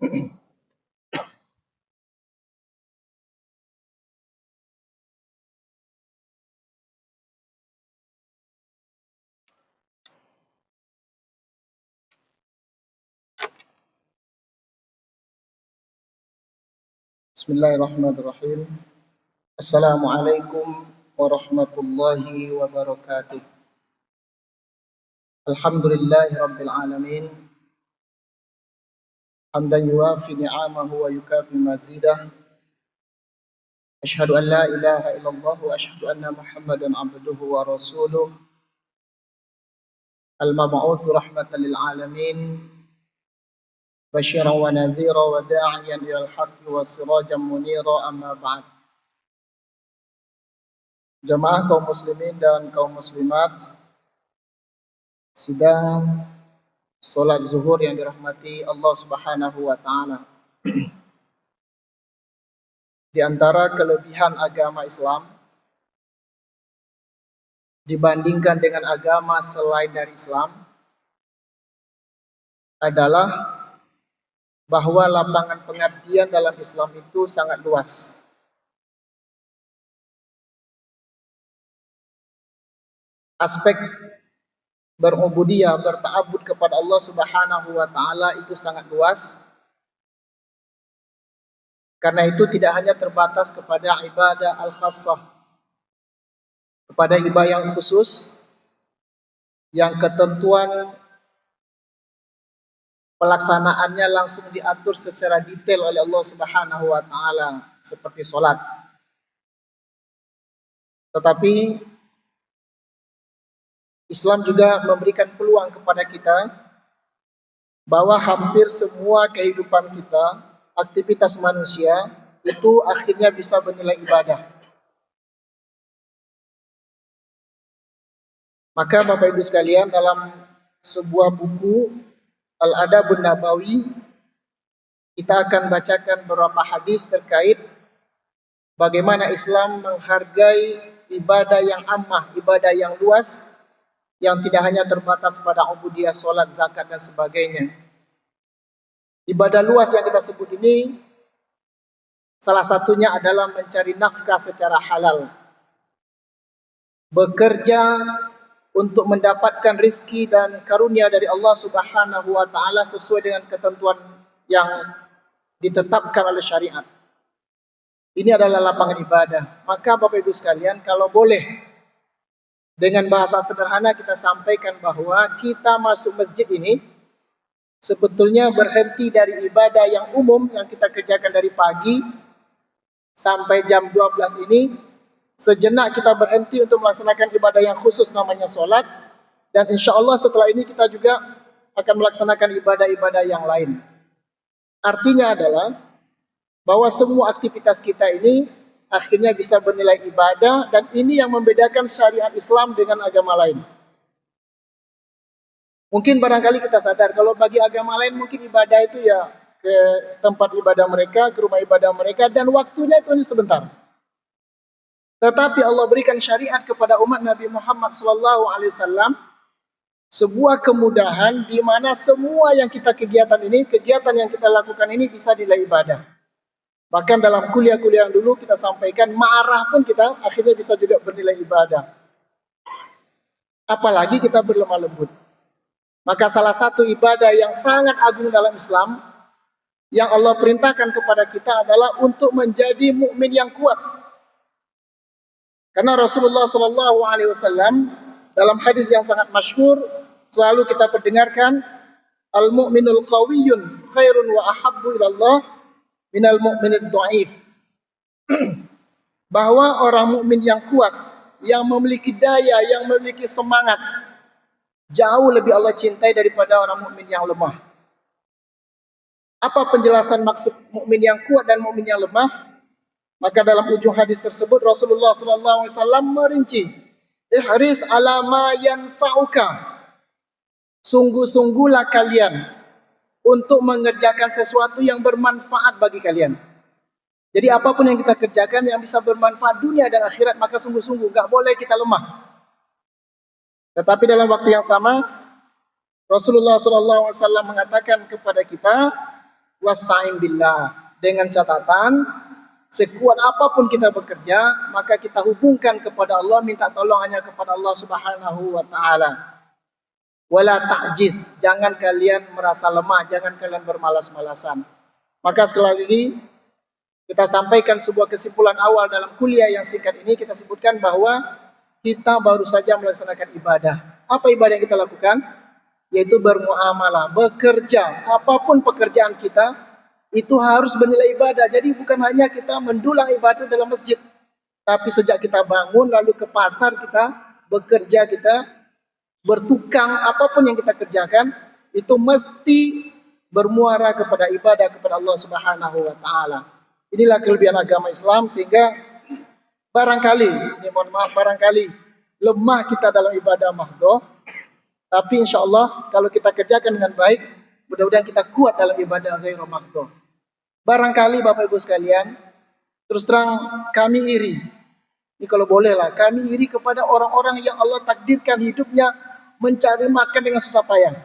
Bismillahirrahmanirrahim. Assalamualaikum warahmatullahi wabarakatuh. Alhamdulillahi rabbil alamin. Hamdan yuwafi ni'amahu wa yukafi mazidah. Ashhadu an la ilaha illallah wa ashhadu anna Muhammadan abduhu wa rasuluh. Al-mab'uts rahmatan lil alamin. Basyiran wa nadhira wa da'iyan ilal haqqi wa sirajan munira, amma ba'd. Jamaah kaum muslimin dan kaum muslimat, sidang salat zuhur yang dirahmati Allah Subhanahu wa taala. Di antara kelebihan agama Islam dibandingkan dengan agama selain dari Islam adalah bahwa lapangan pengabdian dalam Islam itu sangat luas. Aspek berubudiyah, berta'abbud kepada Allah Subhanahu wa taala itu sangat luas. Karena itu tidak hanya terbatas kepada ibadah al-khassah, kepada ibadah yang khusus, yang ketentuan pelaksanaannya langsung diatur secara detail oleh Allah Subhanahu wa taala seperti salat. Tetapi Islam juga memberikan peluang kepada kita bahwa hampir semua kehidupan kita, aktivitas manusia itu akhirnya bisa bernilai ibadah. Maka Bapak Ibu sekalian, dalam sebuah buku Al-Adabun Nabawi, kita akan bacakan beberapa hadis terkait bagaimana Islam menghargai ibadah yang ammah, ibadah yang luas, yang tidak hanya terbatas pada ubudiyah, salat, zakat dan sebagainya. Ibadah luas yang kita sebut ini salah satunya adalah mencari nafkah secara halal. Bekerja untuk mendapatkan rizki dan karunia dari Allah Subhanahu wa taala sesuai dengan ketentuan yang ditetapkan oleh syariat. Ini adalah lapangan ibadah. Maka Bapak Ibu sekalian, kalau boleh dengan bahasa sederhana kita sampaikan bahwa kita masuk masjid ini sebetulnya berhenti dari ibadah yang umum yang kita kerjakan dari pagi sampai jam 12 ini. Sejenak kita berhenti untuk melaksanakan ibadah yang khusus namanya sholat. Dan insya Allah setelah ini kita juga akan melaksanakan ibadah-ibadah yang lain. Artinya adalah bahwa semua aktivitas kita ini akhirnya bisa bernilai ibadah. Dan ini yang membedakan syariat Islam dengan agama lain. Mungkin barangkali kita sadar kalau bagi agama lain mungkin ibadah itu ya ke tempat ibadah mereka, ke rumah ibadah mereka, dan waktunya itu hanya sebentar. Tetapi Allah berikan syariat kepada umat Nabi Muhammad SAW sebuah kemudahan di mana semua yang kita kegiatan yang kita lakukan ini bisa nilai ibadah. Bahkan dalam kuliah-kuliah yang dulu kita sampaikan, marah pun kita akhirnya bisa juga bernilai ibadah. Apalagi kita berlemah lembut. Maka salah satu ibadah yang sangat agung dalam Islam yang Allah perintahkan kepada kita adalah untuk menjadi mukmin yang kuat. Karena Rasulullah SAW dalam hadis yang sangat masyhur selalu kita perdengarkan, al-mu'minul qawiyyun khairun wa ahabbu ilallah minal mu'minid dhaif. Bahwa orang mukmin yang kuat, yang memiliki daya, yang memiliki semangat, jauh lebih Allah cintai daripada orang mukmin yang lemah. Apa penjelasan maksud mukmin yang kuat dan mukmin yang lemah? Maka dalam ujung hadis tersebut Rasulullah SAW merinci, ihris ala ma yanfa'uka. Sungguh-sungguhlah kalian untuk mengerjakan sesuatu yang bermanfaat bagi kalian. Jadi apapun yang kita kerjakan yang bisa bermanfaat dunia dan akhirat, maka sungguh-sungguh enggak boleh kita lemah. Tetapi dalam waktu yang sama Rasulullah SAW mengatakan kepada kita, wasta'in billah. Dengan catatan, sekuat apapun kita bekerja, maka kita hubungkan kepada Allah, minta tolong hanya kepada Allah Subhanahu wa taala. Wala ta'jiz, jangan kalian merasa lemah, jangan kalian bermalas-malasan. Maka sekali lagi kita sampaikan sebuah kesimpulan awal dalam kuliah yang singkat ini. Kita sebutkan bahwa kita baru saja melaksanakan ibadah. Apa ibadah yang kita lakukan? Yaitu bermuamalah, bekerja. Apapun pekerjaan kita, itu harus bernilai ibadah. Jadi bukan hanya kita mendulang ibadah dalam masjid, tapi sejak kita bangun lalu ke pasar kita bekerja, kita bertukang, apapun yang kita kerjakan itu mesti bermuara kepada ibadah kepada Allah Subhanahu wa taala. Inilah kelebihan agama Islam, sehingga barangkali, ini mohon maaf, barangkali lemah kita dalam ibadah mahdhah, tapi insya Allah kalau kita kerjakan dengan baik, mudah-mudahan kita kuat dalam ibadah ghairu mahdhah. Barangkali Bapak Ibu sekalian, terus terang kami iri. Ini kalau boleh lah, kami iri kepada orang-orang yang Allah takdirkan hidupnya mencari makan dengan susah payah.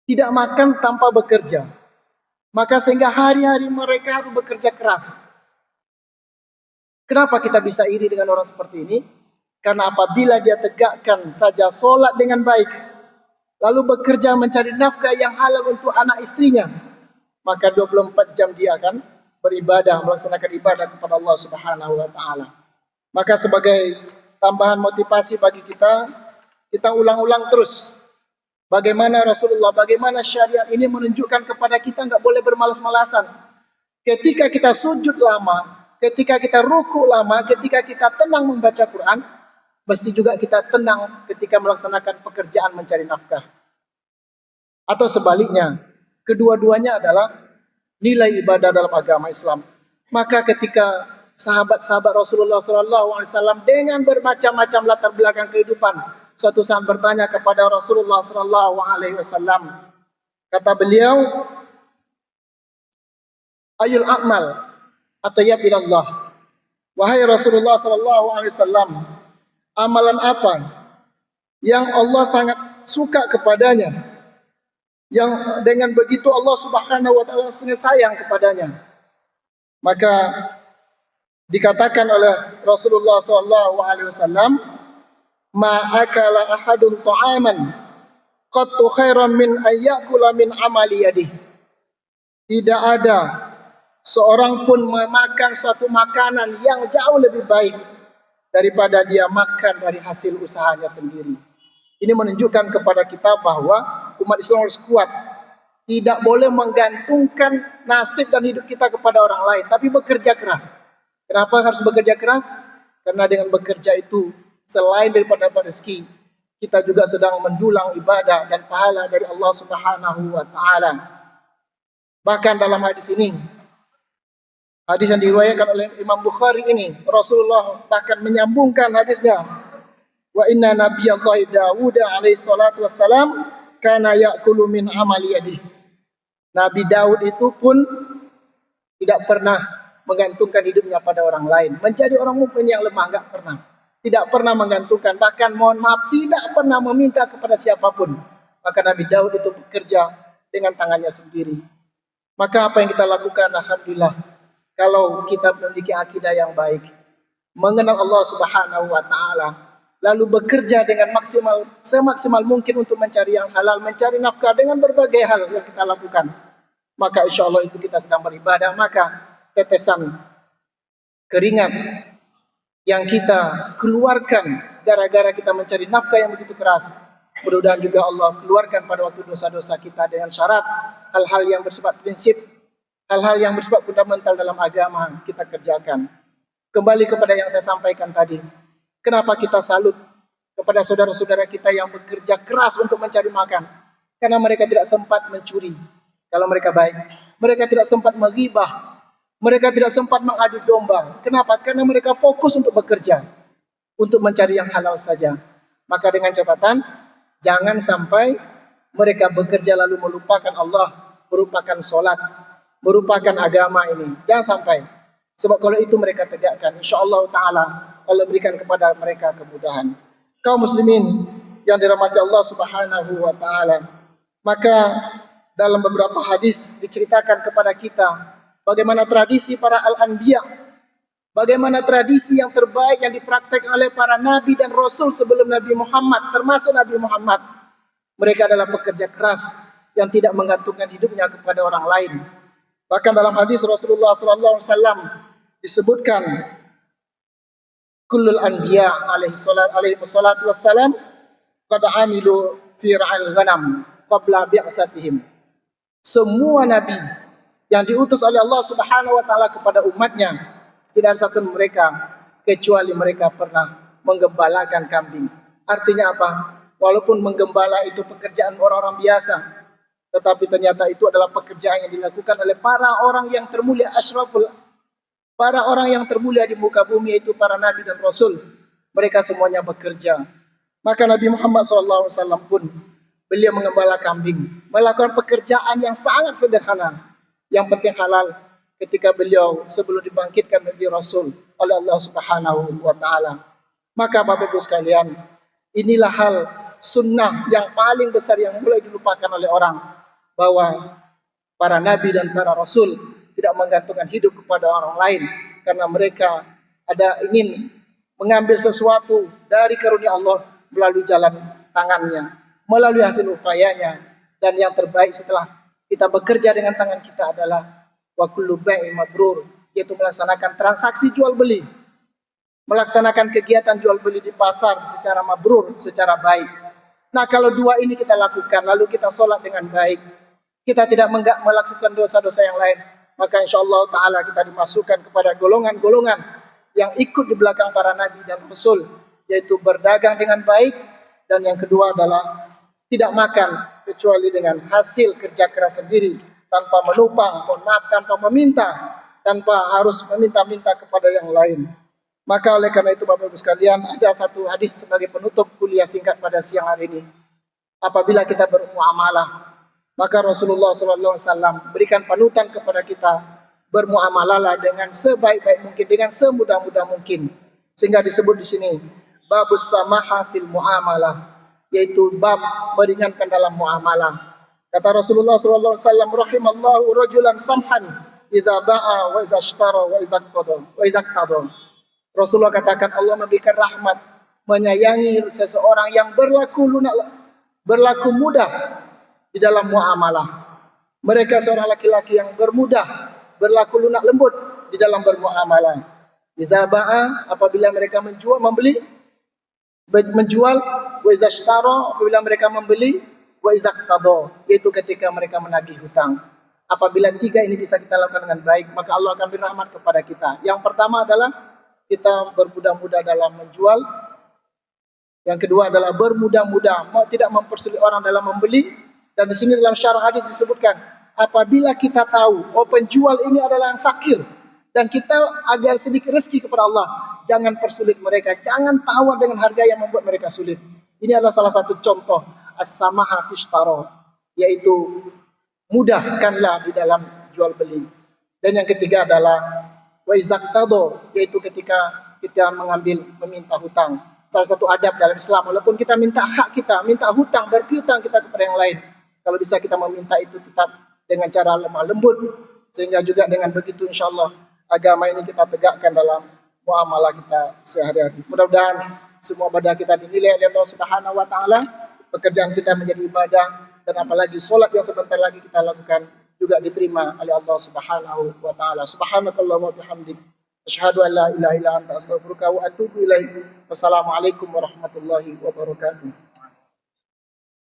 Tidak makan tanpa bekerja. Maka sehingga hari-hari mereka harus bekerja keras. Kenapa kita bisa iri dengan orang seperti ini? Karena apabila dia tegakkan saja sholat dengan baik, lalu bekerja mencari nafkah yang halal untuk anak istrinya, maka 24 jam dia akan beribadah, melaksanakan ibadah kepada Allah Subhanahu wa taala. Maka sebagai tambahan motivasi bagi kita, kita ulang-ulang terus bagaimana Rasulullah, bagaimana syariat ini menunjukkan kepada kita enggak boleh bermalas-malasan. Ketika kita sujud lama, ketika kita ruku lama, ketika kita tenang membaca Quran, mesti juga kita tenang ketika melaksanakan pekerjaan mencari nafkah. Atau sebaliknya, kedua-duanya adalah nilai ibadah dalam agama Islam. Maka ketika sahabat-sahabat Rasulullah SAW dengan bermacam-macam latar belakang kehidupan, suatu saat bertanya kepada Rasulullah SAW, kata beliau, ayul a'mal atayyab ilallah. Wahai Rasulullah SAW, amalan apa yang Allah sangat suka kepadanya, yang dengan begitu Allah Subhanahu wa taala sayang kepadanya? Maka dikatakan oleh Rasulullah SAW, ma akala ahadun ta'aman qattu khairan min ayyakula min amali yadih. Tidak ada seorang pun memakan suatu makanan yang jauh lebih baik daripada dia makan dari hasil usahanya sendiri. Ini menunjukkan kepada kita bahwa umat Islam harus kuat. Tidak boleh menggantungkan nasib dan hidup kita kepada orang lain, tapi bekerja keras. Kenapa harus bekerja keras? Karena dengan bekerja itu, selain daripada rezeki, kita juga sedang mendulang ibadah dan pahala dari Allah Subhanahu wa taala. Bahkan dalam hadis ini, hadis yang diriwayatkan oleh Imam Bukhari ini, Rasulullah bahkan menyambungkan hadisnya. Wa inna nabiyallahi Dawud alaihi salatu wassalam kana ya'kulu min amali yadihi. Nabi Daud itu pun tidak pernah menggantungkan hidupnya pada orang lain. Menjadi orang mukmin yang lemah, enggak pernah. Tidak pernah menggantungkan, bahkan mohon maaf, tidak pernah meminta kepada siapapun. Maka Nabi Daud itu bekerja dengan tangannya sendiri. Maka apa yang kita lakukan, alhamdulillah, kalau kita memiliki akidah yang baik, mengenal Allah Subhanahu wa taala, lalu bekerja dengan semaksimal mungkin untuk mencari yang halal, mencari nafkah dengan berbagai hal yang kita lakukan, maka insya Allah itu kita sedang beribadah. Maka tetesan keringat yang kita keluarkan gara-gara kita mencari nafkah yang begitu keras, mudah-mudahan juga Allah keluarkan pada waktu dosa-dosa kita dengan syarat hal-hal yang bersifat prinsip, hal-hal yang bersifat fundamental dalam agama kita kerjakan. Kembali kepada yang saya sampaikan tadi, kenapa kita salut kepada saudara-saudara kita yang bekerja keras untuk mencari makan? Karena mereka tidak sempat mencuri kalau mereka baik. Mereka tidak sempat menghibah. Mereka tidak sempat mengadu domba. Kenapa? Karena mereka fokus untuk bekerja, untuk mencari yang halal saja. Maka dengan catatan, jangan sampai mereka bekerja lalu melupakan Allah, melupakan sholat, melupakan agama ini. Jangan sampai. Sebab kalau itu mereka tegakkan, insyaAllah ta'ala Allah berikan kepada mereka kemudahan. Kaum muslimin yang dirahmati Allah Subhanahu wa ta'ala, maka dalam beberapa hadis diceritakan kepada kita bagaimana tradisi para al-anbiya, bagaimana tradisi yang terbaik yang dipraktekkan oleh para nabi dan rasul sebelum Nabi Muhammad, termasuk Nabi Muhammad. Mereka adalah pekerja keras yang tidak menggantungkan hidupnya kepada orang lain. Bahkan dalam hadis Rasulullah SAW disebutkan, kullul anbiya alaihi salatu wassalam qad amilu fi ra'al ghanam qabla bi'satihim. Semua nabi yang diutus oleh Allah Subhanahu wa taala kepada umatnya, tidak ada satu mereka kecuali mereka pernah menggembalakan kambing. Artinya apa? Walaupun menggembala itu pekerjaan orang-orang biasa, tetapi ternyata itu adalah pekerjaan yang dilakukan oleh para orang yang termulia, asyraful, para orang yang termulia di muka bumi, yaitu para nabi dan rasul. Mereka semuanya bekerja. Maka Nabi Muhammad SAW pun beliau mengembala kambing, melakukan pekerjaan yang sangat sederhana, yang penting halal, ketika beliau sebelum dibangkitkan menjadi rasul oleh Allah Subhanahu wa taala. Maka Bapak Ibu sekalian, inilah hal sunnah yang paling besar yang mulai dilupakan oleh orang, bahwa para nabi dan para rasul tidak menggantungkan hidup kepada orang lain, karena mereka ada ingin mengambil sesuatu dari karunia Allah melalui jalan tangannya, melalui hasil upayanya. Dan yang terbaik setelah kita bekerja dengan tangan kita adalah wa kullu bai'in mabrur, yaitu melaksanakan transaksi jual beli, melaksanakan kegiatan jual beli di pasar secara mabrur, secara baik. Nah, kalau dua ini kita lakukan, lalu kita sholat dengan baik, kita tidak melakukan dosa-dosa yang lain, maka insyaAllah ta'ala kita dimasukkan kepada golongan-golongan yang ikut di belakang para nabi dan rasul, yaitu berdagang dengan baik, dan yang kedua adalah tidak makan kecuali dengan hasil kerja keras sendiri, tanpa menupang, tanpa meminta, tanpa harus meminta-minta kepada yang lain. Maka oleh karena itu Bapak Ibu sekalian, ada satu hadis sebagai penutup kuliah singkat pada siang hari ini. Apabila kita bermuamalah, maka Rasulullah SAW berikan panutan kepada kita, bermuamalah dengan sebaik-baik mungkin, dengan semudah-mudah mungkin. Sehingga disebut di sini babus samaha fil muamalah, yaitu bab meringankan dalam muamalah. Kata Rasulullah SAW, rahimallahu rajulan samhan idza ba'a wa idza ishtara wa idza qada. Rasulullah katakan Allah memberikan rahmat, menyayangi seseorang yang berlaku mudah di dalam muamalah. Mereka seorang laki-laki yang berlaku lunak lembut di dalam bermuamalah. Idza ba'a, apabila mereka menjual, wa idza ishtara, apabila mereka membeli, wa idza qada, yaitu ketika mereka menagih hutang. Apabila tiga ini bisa kita lakukan dengan baik, maka Allah akan beri rahmat kepada kita. Yang pertama adalah kita bermudah-mudah dalam menjual. Yang kedua adalah bermudah-mudah, tidak mempersulit orang dalam membeli. Dan di sini dalam syarah hadis disebutkan, apabila kita tahu penjual ini adalah yang fakir, dan kita agar sedikit rezeki kepada Allah, jangan persulit mereka, jangan tawar dengan harga yang membuat mereka sulit. Ini adalah salah satu contoh as-samaha fishtara, yaitu mudahkanlah di dalam jual beli. Dan yang ketiga adalah wa izaktado, yaitu ketika kita meminta hutang. Salah satu adab dalam Islam, walaupun kita minta hak kita, minta hutang, berpiutang kita kepada yang lain, kalau bisa kita meminta itu tetap dengan cara lemah lembut, sehingga juga dengan begitu insyaAllah agama ini kita tegakkan dalam muamalah kita sehari-hari. Mudah-mudahan semua ibadah kita dinilai oleh Allah Subhanahu wa taala, pekerjaan kita menjadi ibadah, dan apalagi solat yang sebentar lagi kita lakukan juga diterima oleh Allah Subhanahu wa taala. Subhanakallahumma wa bihamdik, asyhadu an la ilaha illa anta, astaghfiruka wa atubu ilaik. Wassalamualaikum warahmatullahi wabarakatuh.